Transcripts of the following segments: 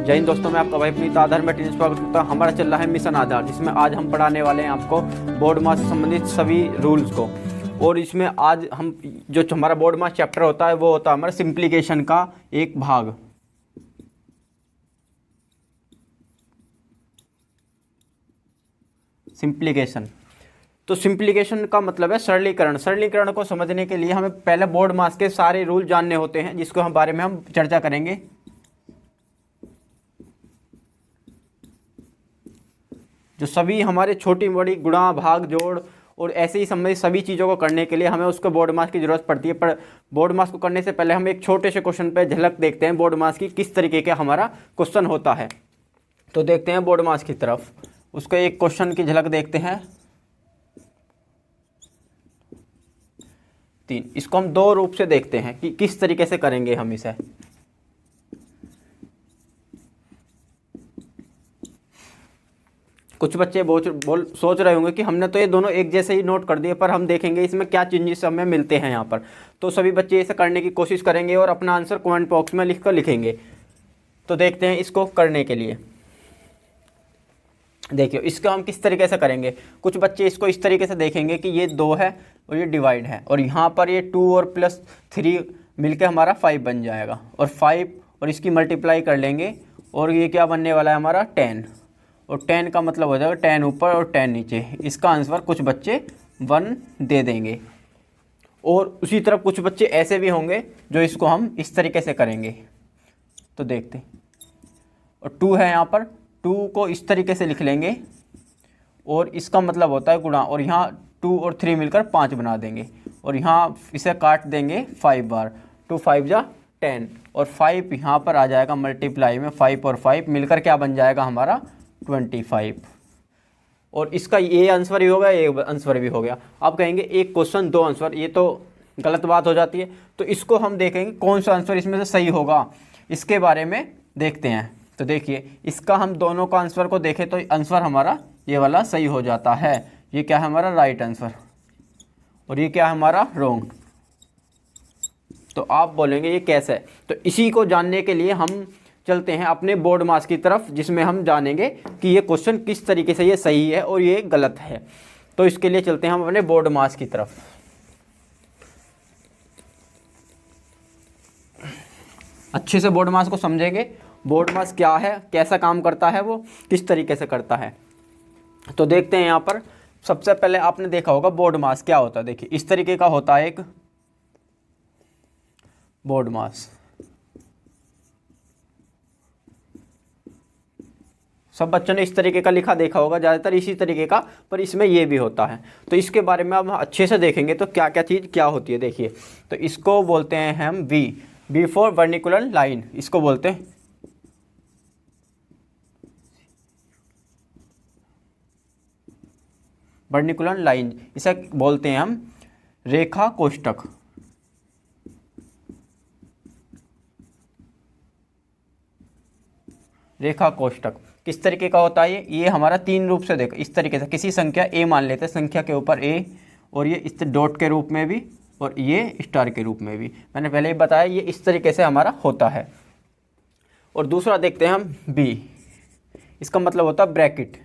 जय हिंद दोस्तों, मैं आपका भाई अपनी आधार में स्वागत करता हूँ। हमारा चल रहा है मिशन आधार, जिसमें आज हम पढ़ाने वाले हैं आपको बोर्ड मास से संबंधित सभी रूल्स को। और इसमें आज हम जो हमारा बोर्ड मास चैप्टर होता है वो होता है हमारा सिंप्लीकेशन का एक भाग। सिंप्लीकेशन, तो सिंप्लीकेशन का मतलब है सरलीकरण। सरलीकरण को समझने के लिए हमें पहले बोर्ड मास के सारे रूल जानने होते हैं, जिसको हम बारे में हम चर्चा करेंगे। जो सभी हमारे छोटी बड़ी गुणा भाग जोड़ और ऐसे ही संबंधित सभी चीज़ों को करने के लिए हमें उसको बोर्ड मास की ज़रूरत पड़ती है। पर बोर्ड मास को करने से पहले हम एक छोटे से क्वेश्चन पे झलक देखते हैं बोर्ड मास की, किस तरीके का हमारा क्वेश्चन होता है। तो देखते हैं बोर्ड मास की तरफ, उसके एक क्वेश्चन की झलक देखते हैं। 3, इसको हम दो रूप से देखते हैं कि किस तरीके से करेंगे हम इसे। कुछ बच्चे सोच रहे होंगे कि हमने तो ये दोनों एक जैसे ही नोट कर दिए, पर हम देखेंगे इसमें क्या चेंजेस हमें मिलते हैं यहाँ पर। तो सभी बच्चे इसे करने की कोशिश करेंगे और अपना आंसर कमेंट बॉक्स में लिखकर लिखेंगे। तो देखते हैं इसको करने के लिए। देखिए इसको हम किस तरीके से करेंगे। कुछ बच्चे इसको इस तरीके से देखेंगे कि ये 2 है और ये डिवाइड है, और यहाँ पर ये 2 और +3 मिलकर हमारा 5 बन जाएगा, और 5 और इसकी मल्टीप्लाई कर लेंगे, और ये क्या बनने वाला है हमारा 10, और 10 का मतलब हो जाएगा 10 ऊपर और 10 नीचे। इसका आंसर कुछ बच्चे 1 दे देंगे। और उसी तरफ कुछ बच्चे ऐसे भी होंगे जो इसको हम इस तरीके से करेंगे। तो देखते हैं, और 2 है यहाँ पर, 2 को इस तरीके से लिख लेंगे, और इसका मतलब होता है गुणा, और यहाँ 2 और 3 मिलकर 5 बना देंगे, और यहाँ इसे काट देंगे 5 बार। 2 5 जा 10, और 5 यहाँ पर आ जाएगा मल्टीप्लाई में, 5 और 5 मिलकर क्या बन जाएगा हमारा 25। और इसका ये आंसर भी हो गया, ये आंसर भी हो गया। आप कहेंगे एक क्वेश्चन 2 आंसर, ये तो गलत बात हो जाती है। तो इसको हम देखेंगे कौन सा आंसर इसमें से सही होगा, इसके बारे में देखते हैं। तो देखिए इसका हम दोनों का आंसर को देखें तो आंसर हमारा ये वाला सही हो जाता है। ये क्या है हमारा राइट आंसर, और ये क्या है हमारा रॉन्ग। तो आप बोलेंगे ये कैसे है। तो इसी को जानने के लिए हम चलते हैं अपने बोर्ड मास की तरफ, जिसमें हम जानेंगे कि ये क्वेश्चन किस तरीके से ये सही है और ये गलत है। तो इसके लिए चलते हैं हम अपने बोर्ड मास की तरफ। अच्छे से बोर्ड मास को समझेंगे, बोर्ड मास क्या है, कैसा काम करता है, वो किस तरीके से करता है। तो देखते हैं यहाँ पर। सबसे पहले आपने देखा होगा बोर्ड मास क्या होता है। देखिए इस तरीके का होता है एक बोर्ड मास। सब बच्चों ने इस तरीके का लिखा देखा होगा, ज़्यादातर इसी तरीके का, पर इसमें ये भी होता है। तो इसके बारे में अब हम अच्छे से देखेंगे तो क्या क्या चीज़ क्या होती है। देखिए तो इसको बोलते हैं हम बी फॉर वर्निकुलर लाइन, इसको बोलते हैं वर्निकुलर लाइन, इसे बोलते हैं हम रेखा कोष्ठक। रेखा कोष्ठक किस तरीके का होता है ये हमारा 3 रूप से देखो। इस तरीके से किसी संख्या a मान लेते हैं, संख्या के ऊपर a, और ये इस डॉट के रूप में भी, और ये स्टार के रूप में भी। मैंने पहले ही बताया ये इस तरीके से हमारा होता है। और दूसरा देखते हैं हम b, इसका मतलब होता है ब्रैकेट।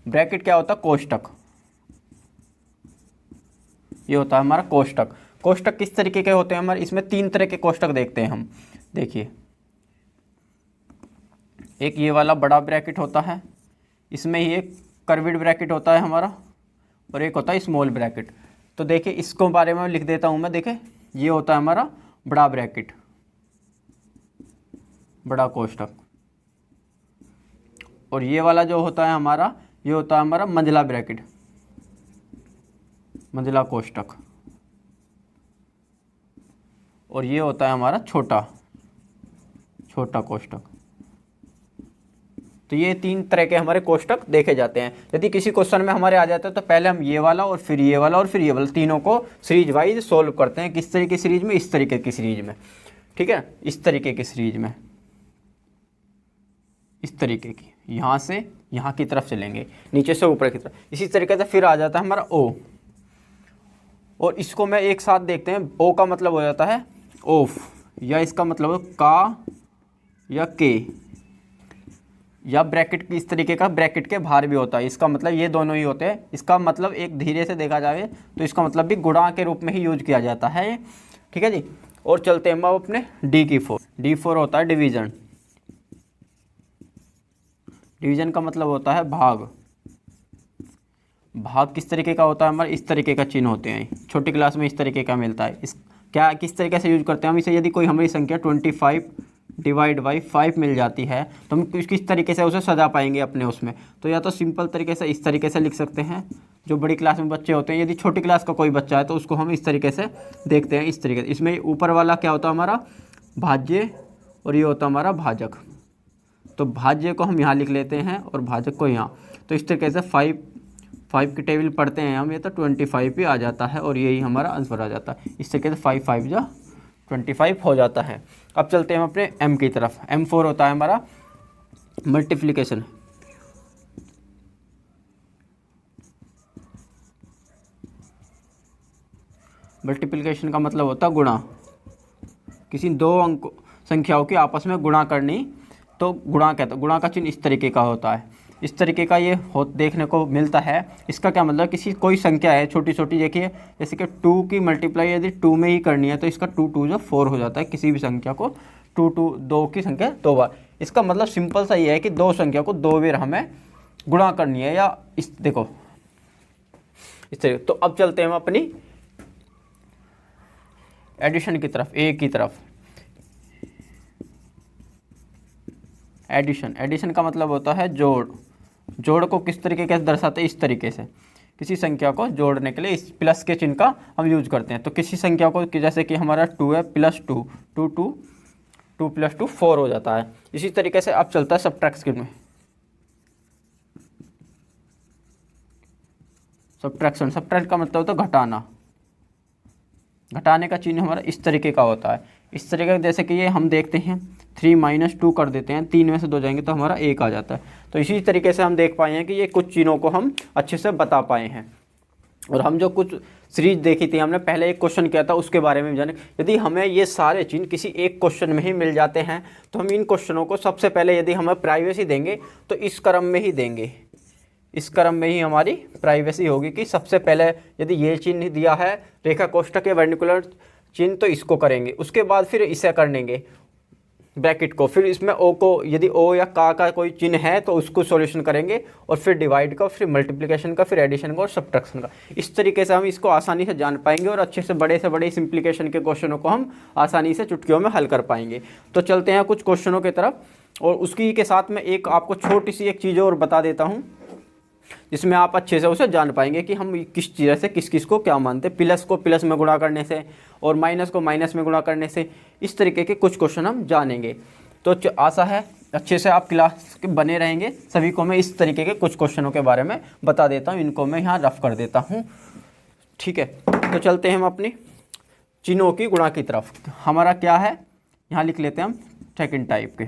ब्रैकेट क्या होता है कोष्ठक, ये होता है हमारा कोष्ठक। कोष्ठक किस तरीके के होते हैं हमारे, इसमें 3 तरह के कोष्ठक देखते हैं हम। देखिए एक ये वाला बड़ा ब्रैकेट होता है, इसमें ही एक कर्व्ड ब्रैकेट होता है हमारा, और एक होता है स्मॉल ब्रैकेट। तो देखिए इसको बारे में लिख देता हूँ मैं। देखिए ये होता है हमारा बड़ा ब्रैकेट, बड़ा कोष्ठक, और ये वाला जो होता है हमारा, ये होता है हमारा मंझला ब्रैकेट, मंझला कोष्ठक, और ये होता है हमारा छोटा कोष्ठक। तो ये 3 तरह के हमारे कोष्ठक देखे जाते हैं। यदि किसी क्वेश्चन में हमारे आ जाता है तो पहले हम ये वाला और फिर ये वाला और फिर ये वाला, तीनों को सीरीज वाइज सोल्व करते हैं। किस तरीके की सीरीज में, इस तरीके की सीरीज में, ठीक है, इस तरीके की सीरीज में, इस तरीके की, यहाँ से यहाँ की तरफ चलेंगे, नीचे से ऊपर की तरफ। इसी तरीके से फिर आ जाता है हमारा ओ, और इसको मैं एक साथ देखते हैं। ओ का मतलब हो जाता है ऑफ, या इसका मतलब का या के, या ब्रैकेट इस तरीके का ब्रैकेट के बाहर भी होता है। इसका मतलब ये दोनों ही होते हैं। इसका मतलब एक धीरे से देखा जाए तो इसका मतलब भी गुणा के रूप में ही यूज किया जाता है। ठीक है जी। और चलते हैं हम अपने डी की 4। D4 होता है डिवीजन। डिवीजन का मतलब होता है भाग। भाग किस तरीके का होता है हमारे, इस तरीके का चिन्ह होते हैं। छोटी क्लास में इस तरीके का मिलता है। इस क्या किस तरीके से यूज करते हैं हम इसे, यदि कोई हमारी संख्या 25 डिवाइड बाई 5 मिल जाती है तो हम किस तरीके से उसे सजा पाएंगे अपने उसमें। तो या तो सिंपल तरीके से इस तरीके से लिख सकते हैं, जो बड़ी क्लास में बच्चे होते हैं। यदि छोटी क्लास का कोई बच्चा है तो उसको हम इस तरीके से देखते हैं, इस तरीके से। इसमें ऊपर वाला क्या होता है हमारा भाज्य और ये होता है हमारा भाजक। तो भाज्य को हम यहाँ लिख लेते हैं और भाजक को यहाँ। तो इस तरीके से 5 की टेबल पढ़ते हैं हम, ये तो 25 भी आ जाता है और यही हमारा आंसर आ जाता है। इस तरीके से 5 5 जा 25 हो जाता है। अब चलते हैं हम अपने एम की तरफ। M4 होता है हमारा मल्टीप्लिकेशन। मल्टीप्लिकेशन का मतलब होता है गुणा। किसी दो अंक संख्याओं की आपस में गुणा करनी, तो गुणा कहते हैं। गुणा का चिन्ह इस तरीके का होता है, इस तरीके का ये देखने को मिलता है। इसका क्या मतलब, किसी कोई संख्या है छोटी छोटी, देखिए जैसे कि 2 की मल्टीप्लाई यदि 2 में ही करनी है तो इसका 2 2 जो 4 हो जाता है। किसी भी संख्या को 2 की संख्या 2 बार। इसका मतलब सिंपल सा ये है कि दो संख्या को 2 बार हमें गुणा करनी है, या इस देखो इस तरीके। तो अब चलते हैं हम अपनी एडिशन की तरफ, ए की तरफ। एडिशन का मतलब होता है जोड़। जोड़ को किस तरीके से दर्शाते हैं, इस तरीके से। किसी संख्या को जोड़ने के लिए इस प्लस के चिन्ह का हम यूज करते हैं। तो किसी संख्या को जैसे कि हमारा 2 है +2, 2 + 2 4 हो जाता है। इसी तरीके से अब चलता है सब्ट्रैक्शन में। सब्ट्रैक्ट का मतलब होता है घटाना। घटाने का चिन्ह हमारा इस तरीके का होता है। इस तरीके का जैसे कि ये हम देखते हैं 3 - 2 कर देते हैं, 3 में से 2 जाएंगे तो हमारा 1 आ जाता है। तो इसी तरीके से हम देख पाए हैं कि ये कुछ चिन्हों को हम अच्छे से बता पाए हैं। और हम जो कुछ सीरीज देखी थी, हमने पहले एक क्वेश्चन किया था, उसके बारे में भी जाने। यदि हमें ये सारे चिन्ह किसी एक क्वेश्चन में ही मिल जाते हैं तो हम इन क्वेश्चनों को सबसे पहले यदि हमें प्राइवेसी देंगे तो इस क्रम में ही देंगे। इस क्रम में ही हमारी प्राइवेसी होगी कि सबसे पहले यदि ये चिन्ह दिया है रेखा कोष्ठक या वर्निकुलर चिन्ह तो इसको करेंगे, उसके बाद फिर इसे करेंगे ब्रैकेट को, फिर इसमें ओ को यदि ओ या का कोई चिन्ह है तो उसको सॉल्यूशन करेंगे, और फिर डिवाइड का, फिर मल्टीप्लिकेशन का, फिर एडिशन का और सब्ट्रैक्शन का। इस तरीके से हम इसको आसानी से जान पाएंगे और अच्छे से बड़े सिंप्लीकेशन के क्वेश्चनों को हम आसानी से चुटकियों में हल कर पाएंगे। तो चलते हैं कुछ क्वेश्चनों की तरफ, और उसकी के साथ में एक आपको छोटी सी एक चीज़ और बता देता हूँ जिसमें आप अच्छे से उसे जान पाएंगे कि हम किस चीज़ से किस को क्या मानते हैं। प्लस को प्लस में गुणा करने से और माइनस को माइनस में गुणा करने से, इस तरीके के कुछ क्वेश्चन हम जानेंगे। तो आशा है अच्छे से आप क्लास के बने रहेंगे। सभी को मैं इस तरीके के कुछ क्वेश्चनों के बारे में बता देता हूँ, इनको मैं यहाँ रफ कर देता हूँ। ठीक है, तो चलते हैं हम अपनी चिन्हों की गुणा की तरफ। हमारा क्या है, यहाँ लिख लेते हैं हम सेकंड टाइप के।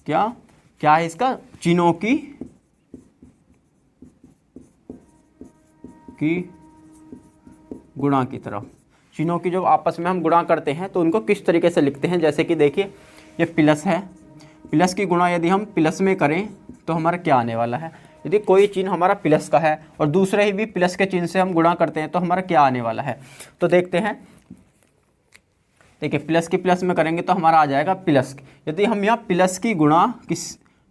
क्या है इसका, चिन्हों की गुणा की तरफ। चिन्हों की जो आपस में हम गुणा करते हैं तो उनको किस तरीके से लिखते हैं। जैसे कि देखिए ये प्लस है, प्लस की गुणा यदि हम प्लस में करें तो हमारा क्या आने वाला है। यदि कोई चिन्ह हमारा प्लस का है और दूसरे ही भी प्लस के चिन्ह से हम गुणा करते हैं तो हमारा क्या आने वाला है। तो देखते हैं, देखिए प्लस की प्लस में करेंगे तो हमारा आ जाएगा प्लस। यदि हम यहाँ प्लस की गुणा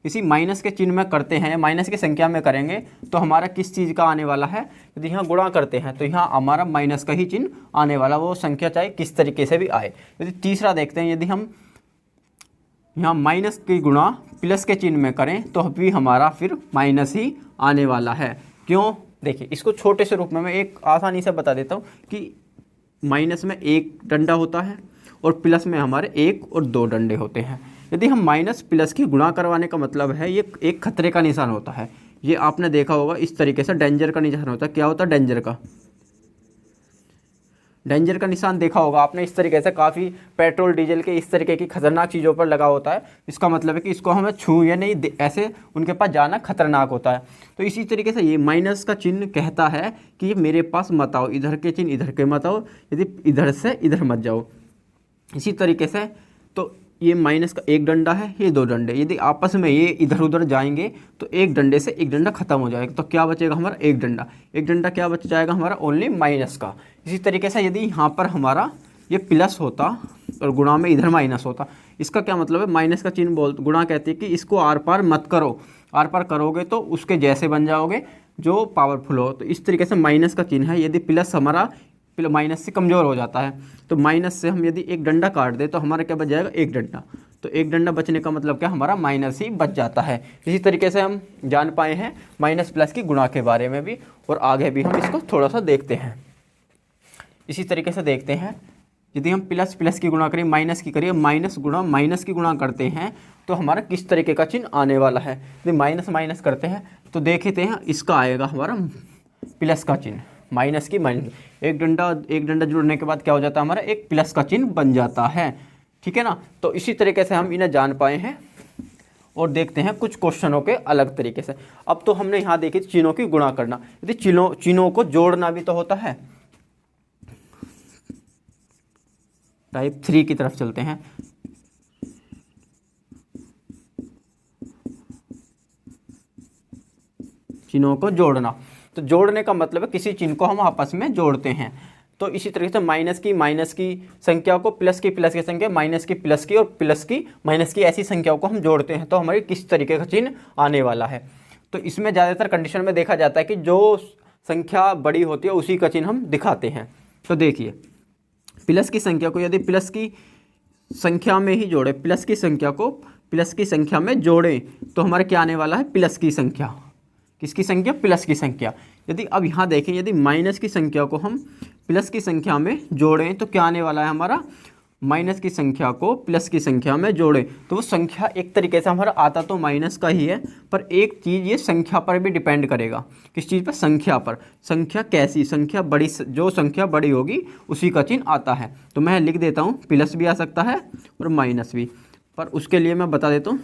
किसी माइनस के चिन्ह में करते हैं, माइनस की संख्या में करेंगे तो हमारा किस चीज़ का आने वाला है। यदि यहाँ गुणा करते हैं तो यहाँ हमारा माइनस का ही चिन्ह आने वाला, वो संख्या चाहे किस तरीके से भी आए। यदि तीसरा देखते हैं, यदि हम यहाँ माइनस की गुणा प्लस के चिन्ह में करें तो भी हमारा फिर माइनस ही आने वाला है। क्यों, देखिए इसको छोटे से रूप में मैं एक आसानी से बता देता हूँ कि माइनस में 1 डंडा होता है और प्लस में हमारे 1 और 2 डंडे होते हैं। यदि हम माइनस प्लस की गुणा करवाने का मतलब है, ये एक खतरे का निशान होता है। ये आपने देखा होगा इस तरीके से डेंजर का निशान होता है। क्या होता है डेंजर का निशान देखा होगा आपने। इस तरीके से काफ़ी पेट्रोल डीजल के इस तरीके की खतरनाक चीज़ों पर लगा होता है। इसका मतलब है कि इसको हमें छूए नहीं, ऐसे उनके पास जाना खतरनाक होता है। तो इसी तरीके से ये माइनस का चिन्ह कहता है कि ये मेरे पास मत आओ, इधर के चिन्ह इधर के मत आओ, यदि इधर से इधर मत जाओ। इसी तरीके से तो ये माइनस का एक डंडा है, ये दो डंडे, यदि आपस में ये इधर उधर जाएंगे तो एक डंडे से एक डंडा खत्म हो जाएगा, तो क्या बचेगा हमारा एक डंडा। एक डंडा क्या बच जाएगा हमारा ओनली माइनस का। इसी तरीके से यदि यहाँ पर हमारा ये प्लस होता और गुणा में इधर माइनस होता, इसका क्या मतलब है, माइनस का चिन्ह गुणा कहते हैं कि इसको आर पार मत करो, आर पार करोगे तो उसके जैसे बन जाओगे जो पावरफुल हो। तो इस तरीके से माइनस का चिन्ह है, यदि प्लस हमारा माइनस से कमज़ोर हो जाता है तो माइनस से हम यदि एक डंडा काट दे तो हमारा क्या बच जाएगा एक डंडा। तो एक डंडा बचने का मतलब क्या, हमारा माइनस ही बच जाता है। इसी तरीके से हम जान पाए हैं माइनस प्लस की गुणा के बारे में भी, और आगे भी हम इसको थोड़ा सा देखते हैं। इसी तरीके से देखते हैं, यदि हम प्लस प्लस की गुणा करें, माइनस की करिए, माइनस गुणा माइनस की गुणा करते हैं तो हमारा किस तरीके का चिन्ह आने वाला है। यदि माइनस माइनस करते हैं तो देखते हैं इसका आएगा हमारा प्लस का चिन्ह, माइनस की माइनस, एक डंडा जुड़ने के बाद क्या हो जाता है हमारा एक प्लस का चिन्ह बन जाता है, ठीक है ना। तो इसी तरीके से हम इन्हें जान पाए हैं और देखते हैं कुछ क्वेश्चनों के अलग तरीके से। अब तो हमने यहाँ देखी चिन्हों की गुणा करना, यदि चिन्हों को जोड़ना भी तो होता है। टाइप 3 की तरफ चलते हैं। चिन्हों को जोड़ना, तो जोड़ने का मतलब है किसी चिन्ह को हम आपस में जोड़ते हैं। तो इसी तरीके से माइनस की संख्या को प्लस की संख्या, माइनस की प्लस की और प्लस की माइनस की, ऐसी संख्याओं को हम जोड़ते हैं तो हमारी किस तरीके का चिन्ह आने वाला है। तो इसमें ज़्यादातर कंडीशन में देखा जाता है कि जो संख्या बड़ी होती है उसी का चिन्ह हम दिखाते हैं। तो देखिए प्लस की संख्या को यदि प्लस की संख्या में ही जोड़े, प्लस की संख्या को प्लस की संख्या में जोड़ें तो हमारे क्या आने वाला है प्लस की संख्या। किसकी संख्या, प्लस की संख्या। यदि अब यहाँ देखें, यदि माइनस की संख्या को हम प्लस की संख्या में जोड़ें तो क्या आने वाला है हमारा, माइनस की संख्या को प्लस की संख्या में जोड़ें तो वो संख्या एक तरीके से हमारा आता तो माइनस का ही है, पर एक चीज़ ये संख्या पर भी डिपेंड करेगा। किस चीज़ पर, संख्या पर। संख्या कैसी, संख्या बड़ी, जो संख्या बड़ी होगी उसी का चिन्ह आता है। तो मैं लिख देता हूँ प्लस भी आ सकता है और माइनस भी, पर उसके लिए मैं बता देता हूँ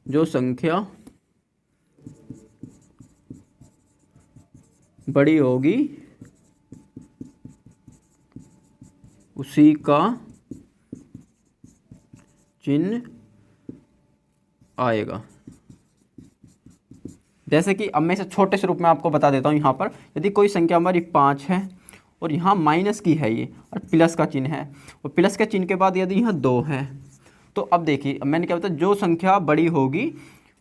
जो संख्या बड़ी होगी उसी का चिन्ह आएगा। जैसे कि अब मैं इसे छोटे से रूप में आपको बता देता हूँ। यहाँ पर यदि कोई संख्या हमारी 5 है और यहाँ माइनस की है ये और प्लस का चिन्ह है, और प्लस के चिन्ह के बाद यदि यहाँ 2 है तो अब देखिए, अब मैंने क्या बताया, जो संख्या बड़ी होगी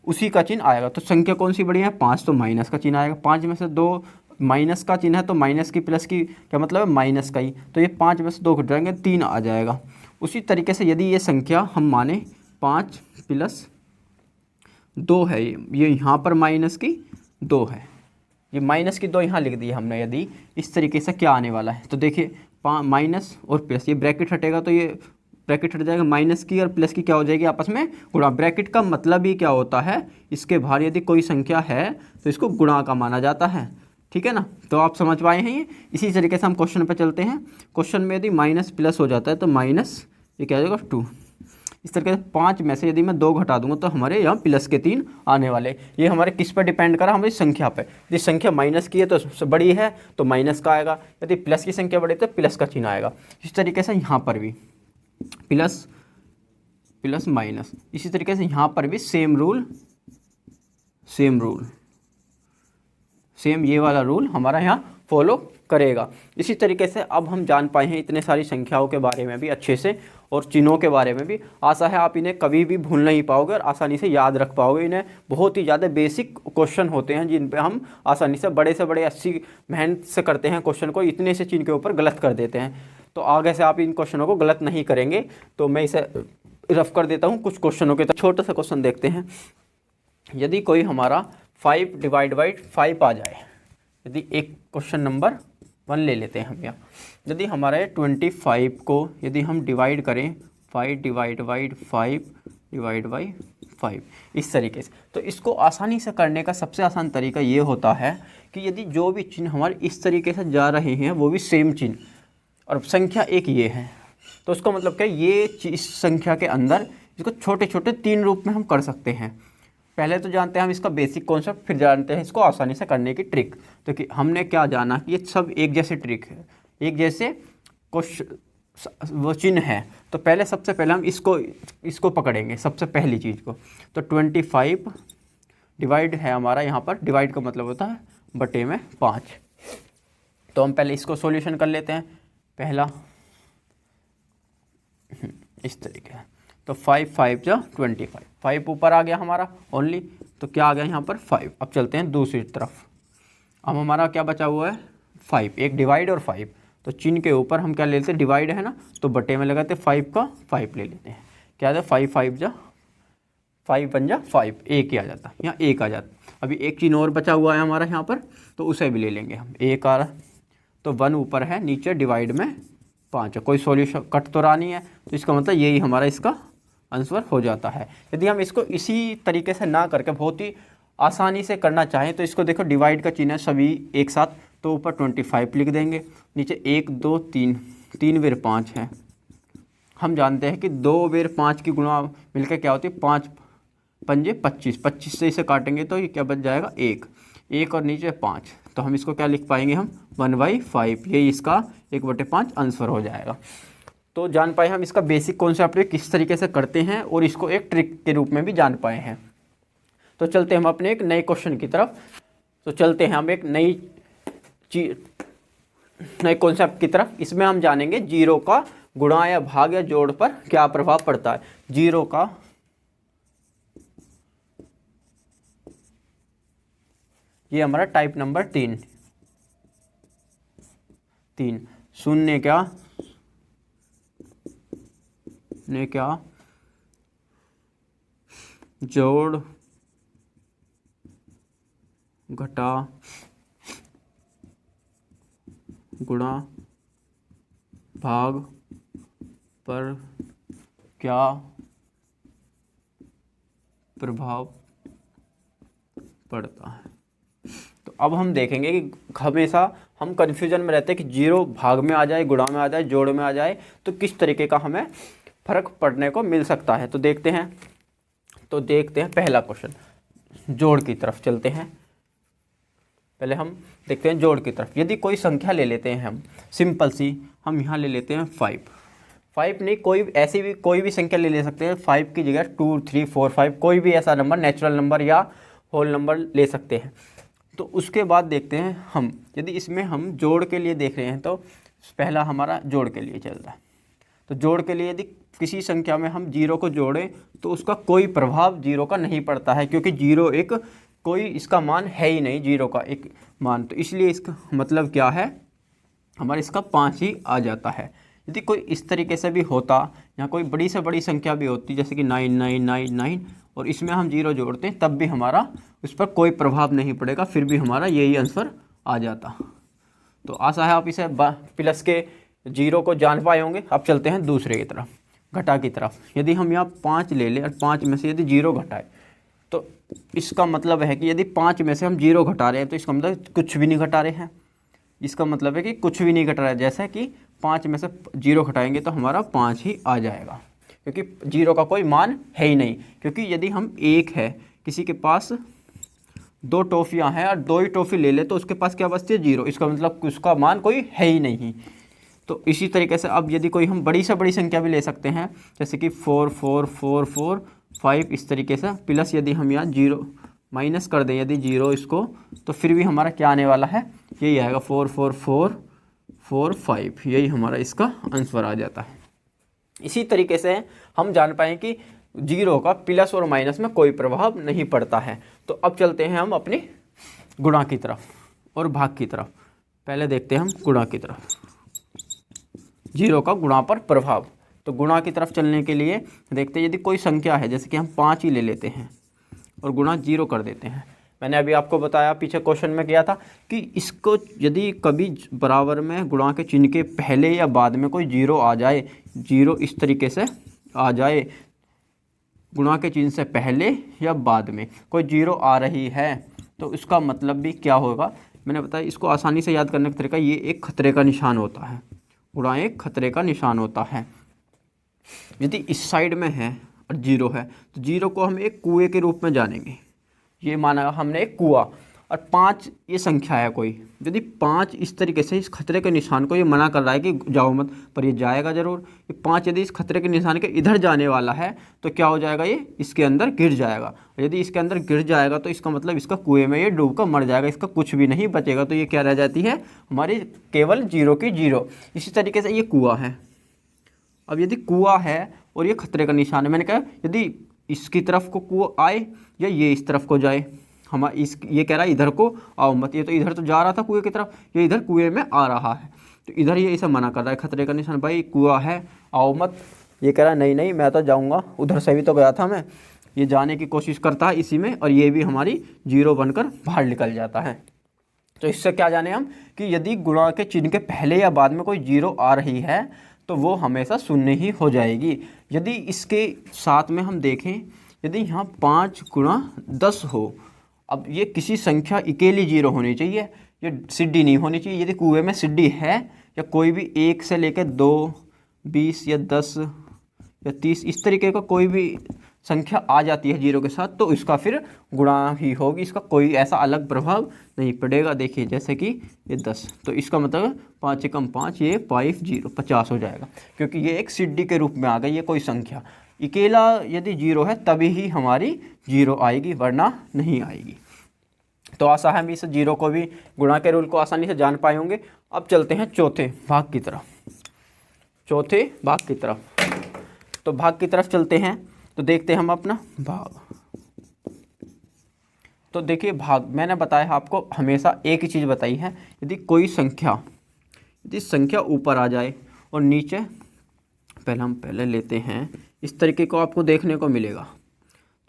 उसी का चिन्ह आएगा। तो संख्या कौन सी बड़ी है, 5, तो माइनस का चिन्ह आएगा। 5 में से 2 माइनस का चिन्ह है तो माइनस की प्लस की क्या मतलब है, माइनस का ही, तो ये 5 में से 2 घट जाएंगे, 3 आ जाएगा। उसी तरीके से यदि ये संख्या हम माने 5 प्लस 2 है, ये यहाँ पर माइनस की 2 है, ये माइनस की 2 यहाँ लिख दी हमने। यदि इस तरीके से क्या आने वाला है, तो देखिए माइनस और प्लस, ये ब्रैकेट हटेगा तो ये ब्रैकेट हट जाएगा, माइनस की और प्लस की क्या हो जाएगी आपस में गुणा। ब्रैकेट का मतलब ही क्या होता है, इसके बाहर यदि कोई संख्या है तो इसको गुणा का माना जाता है, ठीक है ना। तो आप समझ पाए हैं ये। इसी तरीके से हम क्वेश्चन पे चलते हैं। क्वेश्चन में यदि माइनस प्लस हो जाता है तो माइनस ये क्या हो जाएगा 2। इस तरीके से 5 में से यदि मैं 2 घटा दूंगा तो हमारे यहाँ प्लस के 3 आने वाले। ये हमारे किस पर डिपेंड करा, हमारी संख्या पर। यदि संख्या माइनस की है तो बड़ी है तो माइनस का आएगा, यदि प्लस की संख्या बड़ी तो प्लस का चिन्ह आएगा। इस तरीके से यहाँ पर भी प्लस प्लस माइनस, इसी तरीके से यहाँ पर भी सेम रूल, सेम ये वाला रूल हमारा यहाँ फॉलो करेगा। इसी तरीके से अब हम जान पाए हैं इतने सारी संख्याओं के बारे में भी अच्छे से, और चिन्हों के बारे में भी। आशा है आप इन्हें कभी भी भूल नहीं पाओगे और आसानी से याद रख पाओगे। इन्हें बहुत ही ज़्यादा बेसिक क्वेश्चन होते हैं जिन पे हम आसानी से बड़े 80 मेहनत से करते हैं क्वेश्चन को, इतने से चिन्ह के ऊपर गलत कर देते हैं। तो आगे से आप इन क्वेश्चनों को गलत नहीं करेंगे। तो मैं इसे रफ कर देता हूँ कुछ क्वेश्चनों के। तो छोटा सा क्वेश्चन देखते हैं। यदि कोई हमारा 5 डिवाइड बाई 5 आ जाए, यदि एक क्वेश्चन नंबर 1 ले लेते हैं हम यहाँ। यदि हमारे 25 को यदि हम डिवाइड करें 5 डिवाइड बाई 5 डिवाइड बाई 5 इस तरीके से, तो इसको आसानी से करने का सबसे आसान तरीका ये होता है कि यदि जो भी चिन्ह हमारे इस तरीके से जा रहे हैं वो भी सेम चिन्ह और संख्या एक ये है, तो उसका मतलब क्या, ये इस संख्या के अंदर इसको छोटे छोटे 3 रूप में हम कर सकते हैं। पहले तो जानते हैं हम इसका बेसिक कॉन्सेप्ट, फिर जानते हैं इसको आसानी से करने की ट्रिक। तो कि हमने क्या जाना कि ये सब एक जैसे ट्रिक है, एक जैसे वो चिन्ह है, तो पहले सबसे पहले हम इसको पकड़ेंगे सबसे पहली चीज़ को। तो 25 डिवाइड है हमारा, यहाँ पर डिवाइड का मतलब होता है बटे में 5। तो हम पहले इसको सॉल्यूशन कर लेते हैं। पहला इस तरीके से, तो 5 5 जा 25, 5 ऊपर आ गया हमारा ओनली, तो क्या आ गया यहाँ पर 5। अब चलते हैं दूसरी तरफ। अब हमारा क्या बचा हुआ है 5, एक डिवाइड और 5। तो चिन्ह के ऊपर हम क्या ले लेते हैं, डिवाइड है ना, तो बटे में लगाते 5 का 5 ले लेते हैं। क्या आता है 5 5 जा 5 बन जा 5, एक ही आ जाता, यहाँ एक आ जाता। अभी एक चिन्ह और बचा हुआ है हमारा यहाँ पर, तो उसे भी ले लेंगे हम। एक आ रहा, तो 1 ऊपर है, नीचे डिवाइड में 5 है। कोई सॉल्यूशन कट तो रहा नहीं है, तो इसका मतलब यही हमारा इसका आंसर हो जाता है। यदि हम इसको इसी तरीके से ना करके बहुत ही आसानी से करना चाहें, तो इसको देखो डिवाइड का चिन्ह है सभी एक साथ, तो ऊपर 25 लिख देंगे, नीचे 1 2 3, 3 वेर 5 है। हम जानते हैं कि 2 वेर 5 की गुणा मिलकर क्या होती है 5 पंजे 25, 25 से इसे काटेंगे तो ये क्या बच जाएगा 1 और नीचे 5। तो हम इसको क्या लिख पाएंगे हम 1/5, ये इसका 1/5 आंसर हो जाएगा। तो जान पाए हम इसका बेसिक कॉन्सेप्ट किस तरीके से करते हैं, और इसको एक ट्रिक के रूप में भी जान पाए हैं। तो चलते हैं हम अपने एक नए क्वेश्चन की तरफ। तो चलते हैं हम एक नए कॉन्सेप्ट की तरफ। इसमें हम जानेंगे जीरो का गुणा या भाग या जोड़ पर क्या प्रभाव पड़ता है। जीरो का ये हमारा टाइप नंबर 3 शून्य क्या जोड़ घटा गुणा भाग पर क्या प्रभाव पड़ता है। तो अब हम देखेंगे कि हमेशा हम कन्फ्यूजन में रहते हैं कि जीरो भाग में आ जाए, गुणा में आ जाए, जोड़ में आ जाए, तो किस तरीके का हमें फर्क पड़ने को मिल सकता है। तो देखते हैं पहला क्वेश्चन, जोड़ की तरफ चलते हैं। पहले हम देखते हैं जोड़ की तरफ। यदि कोई संख्या ले लेते हैं हम सिंपल सी, हम यहाँ ले लेते हैं 5 नहीं, कोई भी संख्या ले सकते हैं। 5 की जगह 2 3 4 5 कोई भी ऐसा नंबर, नेचुरल नंबर या होल नंबर ले सकते हैं। तो उसके बाद देखते हैं हम, यदि इसमें हम जोड़ के लिए देख रहे हैं, तो पहला हमारा जोड़ के लिए चल रहा है। तो जोड़ के लिए यदि किसी संख्या में हम जीरो को जोड़ें, तो उसका कोई प्रभाव जीरो का नहीं पड़ता है, क्योंकि जीरो एक कोई इसका मान है ही नहीं, जीरो का एक मान। तो इसलिए इसका मतलब क्या है, हमारा इसका 5 ही आ जाता है। यदि कोई इस तरीके से भी होता, या कोई बड़ी से बड़ी संख्या भी होती, जैसे कि 9999, और इसमें हम जीरो जोड़ते हैं, तब भी हमारा उस पर कोई प्रभाव नहीं पड़ेगा, फिर भी हमारा यही आंसर आ जाता। तो आशा है आप इसे प्लस के जीरो को जान पाए होंगे। अब चलते हैं दूसरे की तरफ, घटा की तरफ। यदि हम यहाँ 5 ले लें और 5 में से यदि जीरो घटाए, तो इसका मतलब है कि यदि 5 में से हम जीरो घटा रहे हैं, तो इसका मतलब कुछ भी नहीं घटा रहे हैं। इसका मतलब है कि कुछ भी नहीं घटा रहा है, जैसा कि 5 में से जीरो घटाएंगे तो हमारा 5 ही आ जाएगा, क्योंकि जीरो का कोई मान है ही नहीं। क्योंकि यदि हम एक है, किसी के पास 2 टॉफ़ियाँ हैं और 2 ही टॉफ़ी ले ले, तो उसके पास क्या बचती है जीरो, इसका मतलब उसका मान कोई है ही नहीं। तो इसी तरीके से अब यदि कोई हम बड़ी से बड़ी संख्या भी ले सकते हैं, जैसे कि 4 4 4 4 5, इस तरीके से। प्लस यदि हम यहाँ जीरो माइनस कर दें यदि जीरो इसको, तो फिर भी हमारा क्या आने वाला है, यही आएगा 4 4 4 4 5, यही हमारा इसका आंसर आ जाता है। इसी तरीके से हम जान पाएँ कि जीरो का प्लस और माइनस में कोई प्रभाव नहीं पड़ता है। तो अब चलते हैं हम अपनी गुणा की तरफ और भाग की तरफ। पहले देखते हैं हम गुणा की तरफ, जीरो का गुणा पर प्रभाव। तो गुणा की तरफ चलने के लिए देखते हैं, यदि कोई संख्या है, जैसे कि हम 5 ही ले लेते हैं और गुणा जीरो कर देते हैं। मैंने अभी आपको बताया, पीछे क्वेश्चन में किया था कि इसको यदि कभी बराबर में गुणा के चिन्ह के पहले या बाद में कोई जीरो आ जाए, जीरो इस तरीके से आ जाए, गुणा के चिन्ह से पहले या बाद में कोई जीरो आ रही है, तो उसका मतलब भी क्या होगा, मैंने बताया। इसको आसानी से याद करने का तरीका, ये एक खतरे का निशान होता है। गुणा एक खतरे का निशान होता है। यदि इस साइड में है और जीरो है, तो जीरो को हम एक कुएं के रूप में जानेंगे। ये माना हमने एक कुआं, और 5 ये संख्या है कोई, यदि 5 इस तरीके से इस खतरे के निशान को ये मना कर रहा है कि जाओ मत, पर ये जाएगा ज़रूर। ये 5 यदि इस खतरे के निशान के इधर जाने वाला है तो क्या हो जाएगा, ये इसके अंदर गिर जाएगा। और यदि इसके अंदर गिर जाएगा तो इसका मतलब इसका कुएं में ये डूब कर मर जाएगा, इसका कुछ भी नहीं बचेगा। तो ये क्या रह जाती है हमारी, केवल 0 की 0। इसी तरीके से ये कुआं है। अब यदि कुआं है और ये खतरे का निशान है, मैंने कहा यदि इसकी तरफ को कुआं आए या ये इस तरफ को जाए, हम ये कह रहा है इधर को आओ मत, ये तो इधर तो जा रहा था कुएं की तरफ, ये इधर कुएं में आ रहा है, तो इधर ये इसे मना कर रहा है खतरे का निशान, भाई कुआं है आओ मत। ये कह रहा है नहीं नहीं मैं तो जाऊँगा, उधर से भी तो गया था मैं। ये जाने की कोशिश करता है इसी में, और ये भी हमारी 0 बनकर बाहर निकल जाता है। तो इससे क्या जाने हम कि यदि गुणा के चिन्ह के पहले या बाद में कोई 0 आ रही है तो वो हमेशा शून्य ही हो जाएगी। यदि इसके साथ में हम देखें, यदि यहाँ 5 गुणा 10 हो, अब ये किसी संख्या अकेली 0 होनी चाहिए, ये सिड्डी नहीं होनी चाहिए। यदि कुएं में सिड्डी है या कोई भी 1 से लेकर 2, 20 या 10 या 30 इस तरीके का कोई भी संख्या आ जाती है 0 के साथ, तो इसका फिर गुणा ही होगी, इसका कोई ऐसा अलग प्रभाव नहीं पड़ेगा। देखिए जैसे कि ये 10, तो इसका मतलब 5 एकम 5, ये 5 0 50 हो जाएगा, क्योंकि ये एक सिड्डी के रूप में आ गई। ये कोई संख्या अकेला यदि 0 है तभी ही हमारी 0 आएगी, वरना नहीं आएगी। तो आशा है हम इस 0 को भी, गुणा के रूल को आसानी से जान पाए होंगे। अब चलते हैं चौथे भाग की तरफ। चौथे भाग की तरफ, तो भाग की तरफ चलते हैं। तो देखते हैं हम अपना भाग। तो देखिए भाग, मैंने बताया आपको हमेशा एक ही चीज़ बताई है, यदि कोई संख्या, यदि संख्या ऊपर आ जाए और नीचे, हम पहले लेते हैं इस तरीके को आपको देखने को मिलेगा।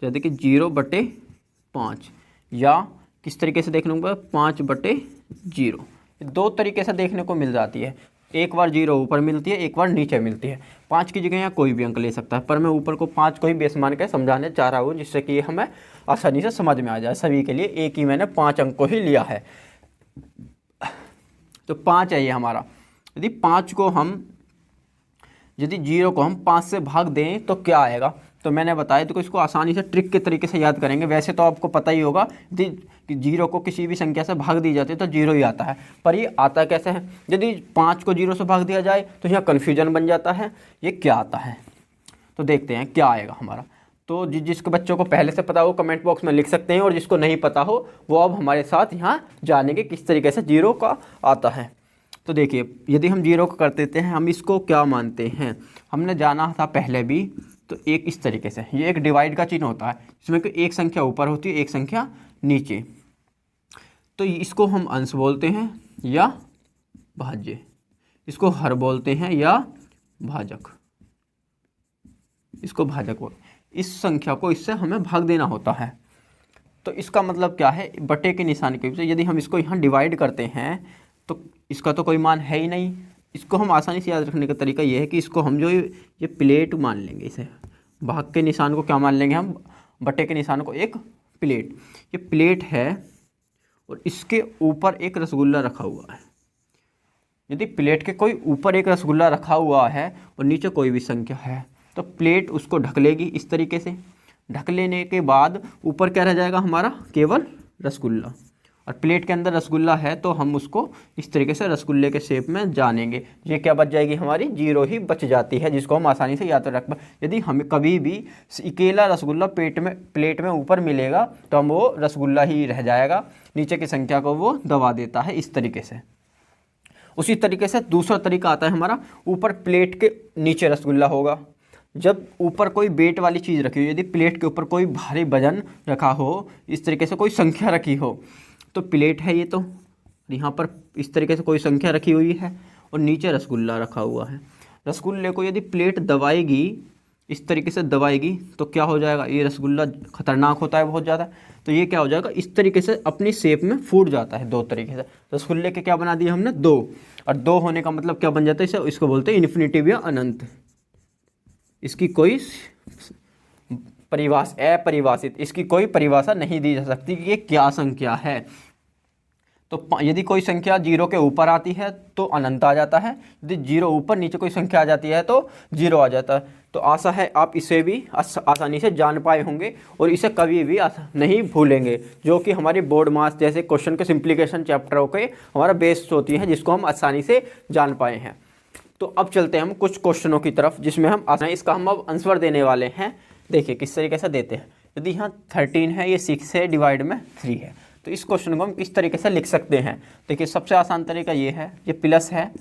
तो देखिए 0/5, या किस तरीके से देखने को 5/0, 2 तरीके से देखने को मिल जाती है। एक बार 0 ऊपर मिलती है, एक बार नीचे मिलती है। 5 की जगह यहाँ कोई भी अंक ले सकता है, पर मैं ऊपर को 5 को ही बेस मान के समझाने चाह रहा हूँ, जिससे कि हमें आसानी से समझ में आ जाए सभी के लिए। एक ही मैंने 5 अंक को ही लिया है, तो 5 है ये हमारा। यदि 5 को हम, यदि 0 को हम 5 से भाग दें तो क्या आएगा, तो मैंने बताया तो इसको आसानी से ट्रिक के तरीके से याद करेंगे। वैसे तो आपको पता ही होगा यदि 0 को किसी भी संख्या से भाग दी जाती है तो 0 ही आता है, पर ये आता कैसे है। यदि 5 को 0 से भाग दिया जाए तो यहाँ कन्फ्यूजन बन जाता है, ये क्या आता है। तो देखते हैं क्या आएगा हमारा। तो जिसके बच्चों को पहले से पता हो कमेंट बॉक्स में लिख सकते हैं, और जिसको नहीं पता हो वो अब हमारे साथ यहाँ जानेंगे किस तरीके से 0 का आता है। तो देखिए यदि हम 0 को कर देते हैं, हम इसको क्या मानते हैं, हमने जाना था पहले भी, तो एक इस तरीके से, ये एक डिवाइड का चिन्ह होता है, जिसमें कि एक संख्या ऊपर होती है एक संख्या नीचे। तो इसको हम अंश बोलते हैं या भाज्य, इसको हर बोलते हैं या भाजक, इसको भाजक बोलते हैं। इस संख्या को इससे हमें भाग देना होता है। तो इसका मतलब क्या है, बटे के निशान के पीछे यदि हम इसको यहाँ डिवाइड करते हैं तो इसका तो कोई मान है ही नहीं। इसको हम आसानी से याद रखने का तरीका ये है कि इसको हम जो ये प्लेट मान लेंगे, इसे भाग के निशान को क्या मान लेंगे हम, बटे के निशान को एक प्लेट। ये प्लेट है और इसके ऊपर एक रसगुल्ला रखा हुआ है। यदि प्लेट के कोई ऊपर एक रसगुल्ला रखा हुआ है और नीचे कोई भी संख्या है, तो प्लेट उसको ढक लेगी इस तरीके से। ढक लेने के बाद ऊपर क्या रह जाएगा हमारा, केवल रसगुल्ला। और प्लेट के अंदर रसगुल्ला है तो हम उसको इस तरीके से रसगुल्ले के शेप में जानेंगे। ये क्या बच जाएगी हमारी, 0 ही बच जाती है, जिसको हम आसानी से याद रख पाए। यदि हमें कभी भी अकेला रसगुल्ला प्लेट में ऊपर मिलेगा तो हम वो रसगुल्ला ही रह जाएगा, नीचे की संख्या को वो दबा देता है इस तरीके से। उसी तरीके से दूसरा तरीका आता है हमारा, ऊपर प्लेट के नीचे रसगुल्ला होगा। जब ऊपर कोई वेट वाली चीज़ रखी हो, यदि प्लेट के ऊपर कोई भारी वजन रखा हो, इस तरीके से कोई संख्या रखी हो, तो प्लेट है ये, तो यहाँ पर इस तरीके से कोई संख्या रखी हुई है और नीचे रसगुल्ला रखा हुआ है। रसगुल्ले को यदि प्लेट दबाएगी, इस तरीके से दबाएगी, तो क्या हो जाएगा, ये रसगुल्ला खतरनाक होता है बहुत ज़्यादा, तो ये क्या हो जाएगा, इस तरीके से अपनी शेप में फूट जाता है 2 तरीके से। रसगुल्ले के क्या बना दिए हमने, 2, और 2 होने का मतलब क्या बन जाता है, इसको बोलते हैं इन्फिनिटिव या अनंत। इसकी कोई अपरिभाषित, इसकी कोई परिभाषा नहीं दी जा सकती कि ये क्या संख्या है। तो यदि कोई संख्या 0 के ऊपर आती है तो अनंत आ जाता है, यदि 0 ऊपर नीचे कोई संख्या आ जाती है तो 0 आ जाता है। तो आशा है आप इसे भी आसानी से जान पाए होंगे और इसे कभी भी नहीं भूलेंगे, जो कि हमारी बोर्ड मास जैसे क्वेश्चन के सिंप्लीकेशन चैप्टरों के हमारा बेस होती है, जिसको हम आसानी से जान पाए हैं। तो अब चलते हैं हम कुछ क्वेश्चनों की तरफ जिसमें हम इसका हम अब आंसर देने वाले हैं। देखिए किस तरीके से देते हैं। यदि यहाँ 13 है, ये 6 है, डिवाइड में 3 है, तो इस क्वेश्चन को हम किस तरीके से लिख सकते हैं। देखिए सबसे आसान तरीका ये है, ये प्लस है।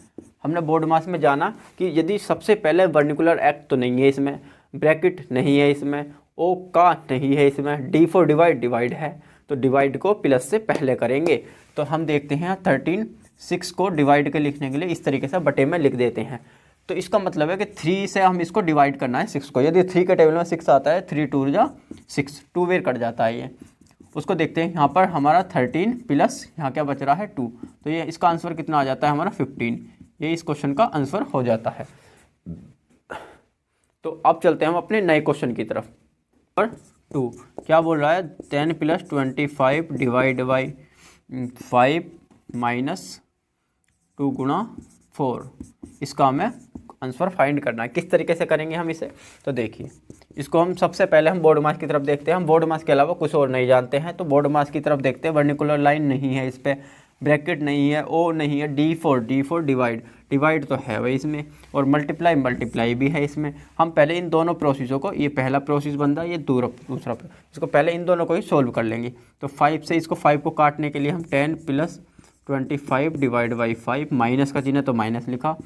हमने बोर्ड मास में जाना कि यदि सबसे पहले वर्निकुलर एक्ट तो नहीं है इसमें, ब्रैकेट नहीं है इसमें, ओ का नहीं है इसमें, डी फॉर डिवाइड है, तो डिवाइड को प्लस से पहले करेंगे। तो हम देखते हैं 13 6 को डिवाइड के लिखने के लिए इस तरीके से बटे में लिख देते हैं। तो इसका मतलब है कि 3 से हम इसको डिवाइड करना है 6 को। यदि 3 के टेबल में 6 आता है, 3 2 जा 6, 2 वेर कट जाता है ये। उसको देखते हैं, यहाँ पर हमारा 13 प्लस यहाँ क्या बच रहा है 2, तो ये इसका आंसर कितना आ जाता है हमारा 15। ये इस क्वेश्चन का आंसर हो जाता है। तो अब चलते हैं हम अपने नए क्वेश्चन की तरफ। और 2 क्या बोल रहा है, 10 प्लस 25 डिवाइड बाई 5 माइनस 2 गुणा 4। इसका हमें आंसर फाइंड करना है। किस तरीके से करेंगे हम इसे, तो देखिए इसको हम सबसे पहले हम बोर्ड मास की तरफ देखते हैं। हम बोर्ड मास के अलावा कुछ और नहीं जानते हैं, तो बोर्ड मास की तरफ देखते हैं। वर्निकुलर लाइन नहीं है इस पर, ब्रैकेट नहीं है, ओ नहीं है, डी फॉर डिवाइड तो है वही इसमें, और मल्टीप्लाई भी है इसमें। हम पहले इन दोनों प्रोसेसों को, ये पहला प्रोसेस बन रहा है, ये दूसरा, इसको पहले इन दोनों को ही सोल्व कर लेंगे। तो 5 से इसको 5 को काटने के लिए हम 10 प्लस 25 डिवाइड बाई 5, माइनस का चिन्ह तो माइनस लिखा,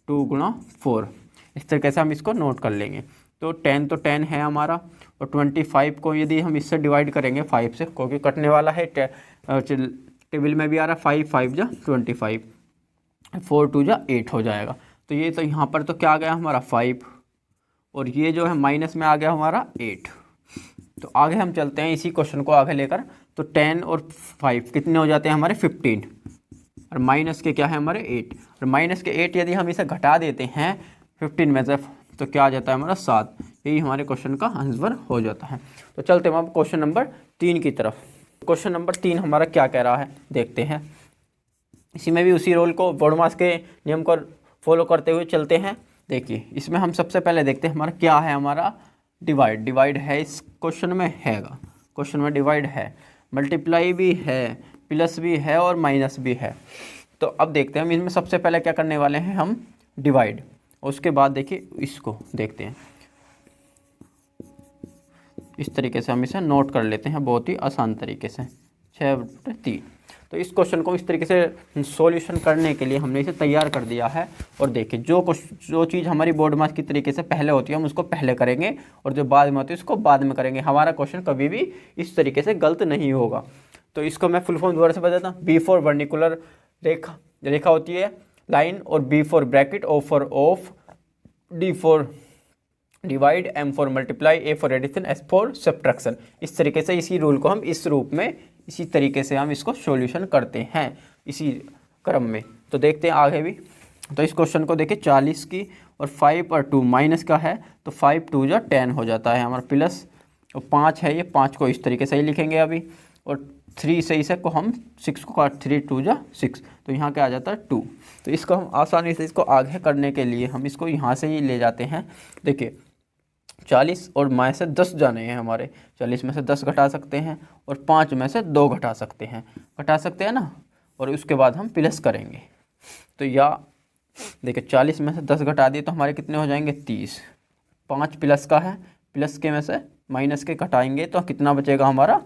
2 गुणा 4, इस तरीके से हम इसको नोट कर लेंगे। तो 10 है हमारा, और 25 को यदि हम इससे डिवाइड करेंगे 5 से, क्योंकि कटने वाला है, टेबल में भी आ रहा है 5 5 जा 25, 4 2 जा 8 हो जाएगा। तो ये तो यहाँ पर तो क्या आ गया हमारा 5, और ये जो है माइनस में आ गया हमारा 8। तो आगे हम चलते हैं इसी क्वेश्चन को आगे लेकर। तो 10 और 5 कितने हो जाते हैं हमारे 15, और माइनस के क्या है हमारे 8, और माइनस के 8 यदि हम इसे घटा देते हैं 15 में से, तो क्या आ जाता है हमारा 7। यही हमारे क्वेश्चन का आंसर हो जाता है। तो चलते हैं अब क्वेश्चन नंबर 3 की तरफ। क्वेश्चन नंबर 3 हमारा क्या कह रहा है देखते हैं। इसी में भी उसी रोल को, बोर्ड मास के नियम को फॉलो करते हुए चलते हैं। देखिए इसमें हम सबसे पहले देखते हैं हमारा क्या है, हमारा डिवाइड है इस क्वेश्चन में, हैगा क्वेश्चन में डिवाइड है, मल्टीप्लाई भी है, प्लस भी है और माइनस भी है। तो अब देखते हैं हम इनमें सबसे पहले क्या करने वाले हैं, हम डिवाइड, उसके बाद देखिए इसको देखते हैं। इस तरीके से हम इसे नोट कर लेते हैं बहुत ही आसान तरीके से, 6/3। तो इस क्वेश्चन को इस तरीके से सॉल्यूशन करने के लिए हमने इसे तैयार कर दिया है। और देखिए जो चीज़ हमारी बोर्ड मास की तरीके से पहले होती है हम उसको पहले करेंगे, और जो बाद में होती है उसको बाद में करेंगे। हमारा क्वेश्चन कभी भी इस तरीके से गलत नहीं होगा। तो इसको मैं फुल फॉर्म दोबारा से बताता हूँ। बी फॉर वर्निकुलर रेखा होती है लाइन, और B for bracket, O for of, D for divide, M for multiply, A for addition, S for subtraction. इस तरीके से इसी रूल को हम इस रूप में, इसी तरीके से हम इसको सॉल्यूशन करते हैं इसी क्रम में। तो देखते हैं आगे भी। तो इस क्वेश्चन को देखिए 40 की, और 5 और 2 माइनस का है, तो 5 2 जा 10 हो जाता है हमारा, प्लस और 5 है, ये 5 को इस तरीके से ही लिखेंगे अभी, और 3 से इसे को हम 6 को काट, 3 2 जा 6, तो यहाँ क्या आ जाता है 2। तो इसको हम आसानी से इसको आगे करने के लिए हम इसको यहाँ से ही ले जाते हैं। देखिए 40 और में से 10 जाने हैं हमारे, 40 में से 10 घटा सकते हैं, और 5 में से 2 घटा सकते हैं ना, और उसके बाद हम प्लस करेंगे। तो या देखिए 40 में से 10 घटा दिए तो हमारे कितने हो जाएंगे 30, 5 प्लस का है, प्लस के में से माइनस के घटाएंगे तो कितना बचेगा हमारा,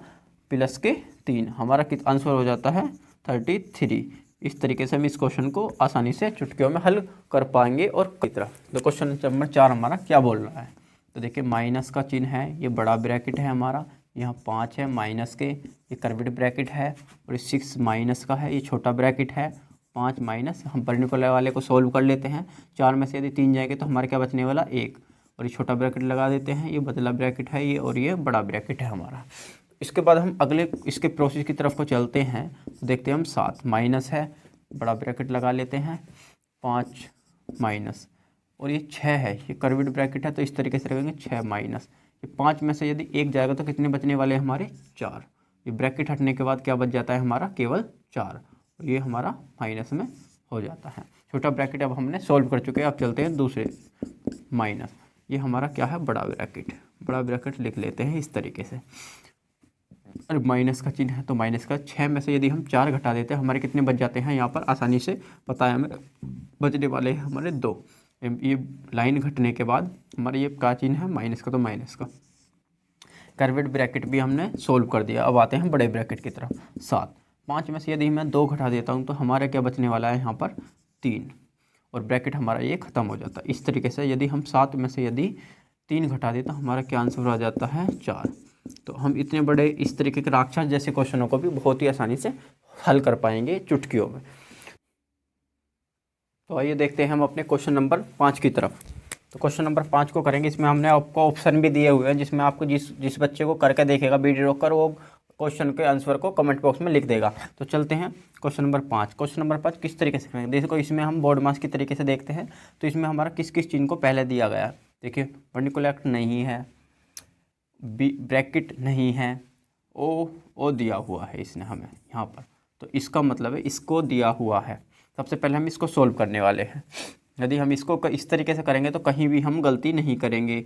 प्लस के 3, हमारा आंसर हो जाता है 33। इस तरीके से हम इस क्वेश्चन को आसानी से चुटकियों में हल कर पाएंगे। और कई तरह तो क्वेश्चन नंबर 4 हमारा क्या बोल रहा है, तो देखिए माइनस का चिन्ह है, ये बड़ा ब्रैकेट है हमारा, यहाँ 5 है माइनस के, ये कर्व्ड ब्रैकेट है, और 6 माइनस का है, ये छोटा ब्रैकेट है, 5 माइनस, हम वर्निकुलर वाले को सोल्व कर लेते हैं। 4 में से यदि 3 जाएंगे तो हमारे क्या बचने वाला 1, और ये छोटा ब्रैकेट लगा देते हैं, ये बदला ब्रैकेट है ये, और ये बड़ा ब्रैकेट है हमारा। इसके बाद हम अगले इसके प्रोसेस की तरफ को चलते हैं। तो देखते हैं हम 7 माइनस है, बड़ा ब्रैकेट लगा लेते हैं, 5 माइनस, और ये 6 है, ये कर्व्ड ब्रैकेट है, तो इस तरीके से रखेंगे 6 माइनस, ये 5 में से यदि 1 जाएगा तो कितने बचने वाले हमारे 4, ये ब्रैकेट हटने के बाद क्या बच जाता है हमारा, केवल 4। ये हमारा माइनस में हो जाता है। छोटा ब्रैकेट अब हमने सॉल्व कर चुके हैं। अब चलते हैं दूसरे माइनस। ये हमारा क्या है, बड़ा ब्रैकेट। बड़ा ब्रैकेट लिख लेते हैं इस तरीके से। अरे माइनस का चिन्ह है तो माइनस का 6 में से यदि हम 4 घटा देते हैं हमारे कितने बच जाते हैं, यहाँ पर आसानी से पता है हमें, बचने वाले हैं हमारे 2। ये लाइन घटने के बाद हमारे ये का चिन्ह है, माइनस का, तो माइनस का। कर्वेड ब्रैकेट भी हमने सोल्व कर दिया। अब आते हैं बड़े ब्रैकेट की तरफ। 7, 5 में से यदि मैं 2 घटा देता हूँ तो हमारा क्या बचने वाला है यहाँ पर, 3, और ब्रैकेट हमारा ये ख़त्म हो जाता है। इस तरीके से यदि हम 7 में से यदि 3 घटा दें तो हमारा क्या आंसर आ जाता है, 4। तो हम इतने बड़े इस तरीके के राक्षस जैसे क्वेश्चनों को भी बहुत ही आसानी से हल कर पाएंगे चुटकियों में। तो आइए देखते हैं हम अपने क्वेश्चन नंबर 5 की तरफ। तो क्वेश्चन नंबर 5 को करेंगे। इसमें हमने आपको ऑप्शन भी दिए हुए हैं, जिसमें आपको जिस बच्चे को करके देखेगा वीडियो रोककर, वो क्वेश्चन के आंसर को कमेंट बॉक्स में लिख देगा। तो चलते हैं क्वेश्चन नंबर 5। क्वेश्चन नंबर 5 किस तरीके से करेंगे, देखो इसमें हम बोर्ड मास की तरीके से देखते हैं। तो इसमें हमारा किस किस चिन्ह को पहले दिया गया है, देखिए वर्टिकल नहीं है, ब्रैकेट नहीं है, ओ दिया हुआ है इसने हमें यहाँ पर। तो इसका मतलब है इसको दिया हुआ है। सबसे पहले हम इसको सोल्व करने वाले हैं। यदि हम इसको इस तरीके से करेंगे तो कहीं भी हम गलती नहीं करेंगे,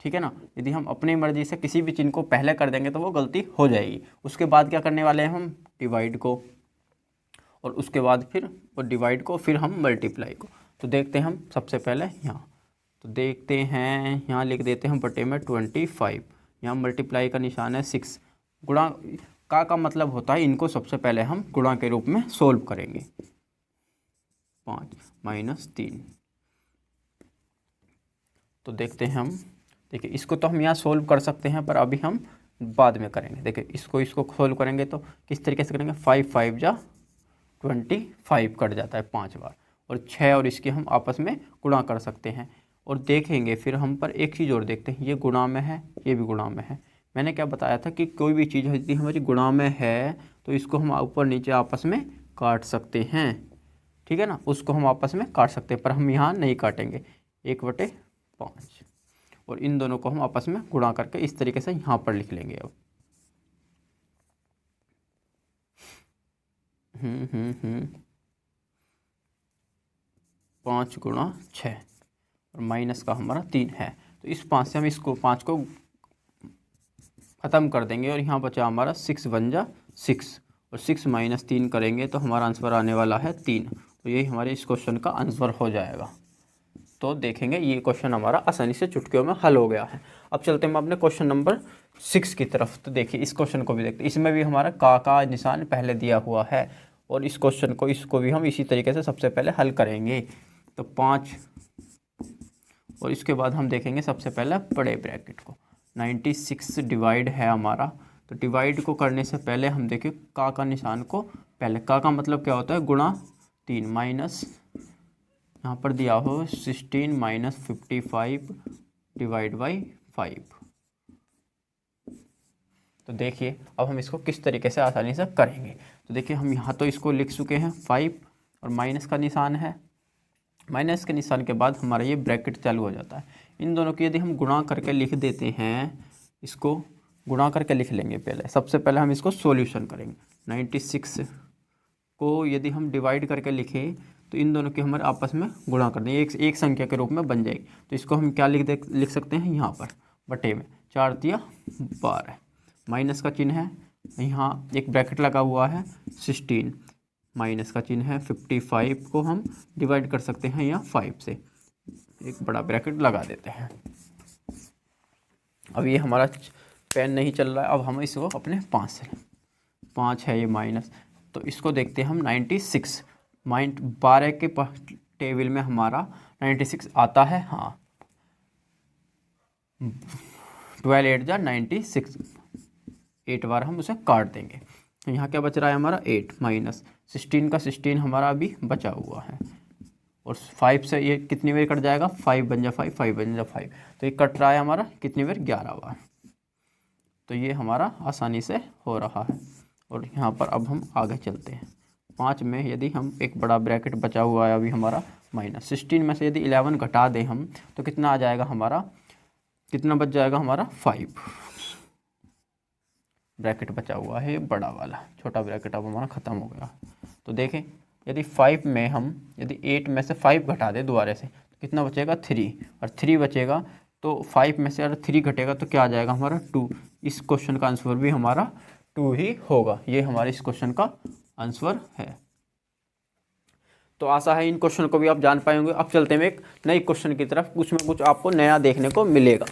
ठीक है ना। यदि हम अपनी मर्जी से किसी भी चिन्ह को पहले कर देंगे तो वो गलती हो जाएगी। उसके बाद क्या करने वाले हैं हम, डिवाइड को, और उसके बाद फिर वो डिवाइड को, फिर हम मल्टीप्लाई को। तो देखते हैं हम सबसे पहले यहाँ, तो देखते हैं यहाँ लिख देते हैं बटे में 25। यहाँ मल्टीप्लाई का निशान है 6। गुणा का मतलब होता है, इनको सबसे पहले हम गुणा के रूप में सोल्व करेंगे। 5 माइनस 3। तो देखते हैं हम, देखिए इसको तो हम यहाँ सोल्व कर सकते हैं, पर अभी हम बाद में करेंगे। देखिए इसको सोल्व करेंगे तो किस तरीके से करेंगे, 5 5 जा 25 कट जाता है 5 बार, और 6 और इसके हम आपस में गुणा कर सकते हैं। और देखेंगे फिर हम पर एक चीज़ और देखते हैं, ये गुणा में है, ये भी गुणा में है। मैंने क्या बताया था कि कोई भी चीज़ यदि हमारी गुणा में है तो इसको हम ऊपर नीचे आपस में काट सकते हैं, ठीक है ना। उसको हम आपस में काट सकते हैं, पर हम यहाँ नहीं काटेंगे। 1/5, और इन दोनों को हम आपस में गुणा करके इस तरीके से यहाँ पर लिख लेंगे। अब 5 गुणा 6, और माइनस का हमारा 3 है। तो इस 5 से हम इसको 5 को ख़त्म कर देंगे, और यहाँ बचा हमारा 6 बन जा 6, और 6 माइनस 3 करेंगे तो हमारा आंसर आने वाला है 3। तो यही हमारे इस क्वेश्चन का आंसर हो जाएगा। तो देखेंगे ये क्वेश्चन हमारा आसानी से चुटकियों में हल हो गया है। अब चलते हैं हम अपने क्वेश्चन नंबर 6 की तरफ। तो देखिए इस क्वेश्चन को भी देखते हैं। इसमें भी हमारा का निशान पहले दिया हुआ है, और इस क्वेश्चन को इसको भी हम इसी तरीके से सबसे पहले हल करेंगे। तो 5, और इसके बाद हम देखेंगे सबसे पहले बड़े ब्रैकेट को। 96 डिवाइड है हमारा, तो डिवाइड को करने से पहले हम देखें का निशान को पहले। का मतलब क्या होता है, गुणा 3 माइनस, यहाँ पर दिया हो 16 माइनस 55 डिवाइड बाई 5। तो देखिए अब हम इसको किस तरीके से आसानी से करेंगे। तो देखिए हम यहाँ तो इसको लिख चुके हैं 5, और माइनस का निशान है। माइनस के निशान के बाद हमारा ये ब्रैकेट चालू हो जाता है। इन दोनों की यदि हम गुणा करके लिख देते हैं, इसको गुणा करके लिख लेंगे। पहले सबसे पहले हम इसको सॉल्यूशन करेंगे। 96 को यदि हम डिवाइड करके लिखें तो इन दोनों की हमारे आपस में गुणा कर देंगे, एक संख्या के रूप में बन जाएगी। तो इसको हम क्या लिख सकते हैं, यहाँ पर बटे में 4 तिया 12, माइनस का चिन्ह है, यहाँ एक ब्रैकेट लगा हुआ है 16, माइनस का चिन्ह है 55 को हम डिवाइड कर सकते हैं यहाँ 5 से, एक बड़ा ब्रैकेट लगा देते हैं। अब ये हमारा पेन नहीं चल रहा है, अब हम इसको अपने 5 से, 5 है ये माइनस, तो इसको देखते हैं हम 96 12 के टेबल में हमारा 96 आता है। हाँ 12 8 जा 96, 8 बार हम उसे काट देंगे। यहाँ क्या बच रहा है हमारा 8 माइनस 16 का 16 हमारा अभी बचा हुआ है, और 5 से ये कितनी बार कट जाएगा, 5 बन जा 5, 5 बन जा 5, तो ये कट रहा है हमारा कितनी बार, 11 बार। तो ये हमारा आसानी से हो रहा है। और यहाँ पर अब हम आगे चलते हैं। 5 में यदि हम एक बड़ा ब्रैकेट बचा हुआ है अभी हमारा माइनस 16 में से यदि 11 घटा दें हम तो कितना आ जाएगा हमारा, कितना बच जाएगा हमारा 5 ब्रैकेट बचा हुआ है, ये बड़ा वाला, छोटा ब्रैकेट अब हमारा ख़त्म हो गया। तो देखें यदि 5 में हम यदि 8 में से 5 घटा दें दोबारा से तो कितना बचेगा 3, और 3 बचेगा तो 5 में से अगर 3 घटेगा तो क्या आ जाएगा हमारा 2। इस क्वेश्चन का आंसर भी हमारा 2 ही होगा। ये हमारे इस क्वेश्चन का आंसर है। तो आशा है इन क्वेश्चन को भी आप जान पाएंगे। अब चलते हैं एक नई क्वेश्चन की तरफ, कुछ में कुछ आपको नया देखने को मिलेगा।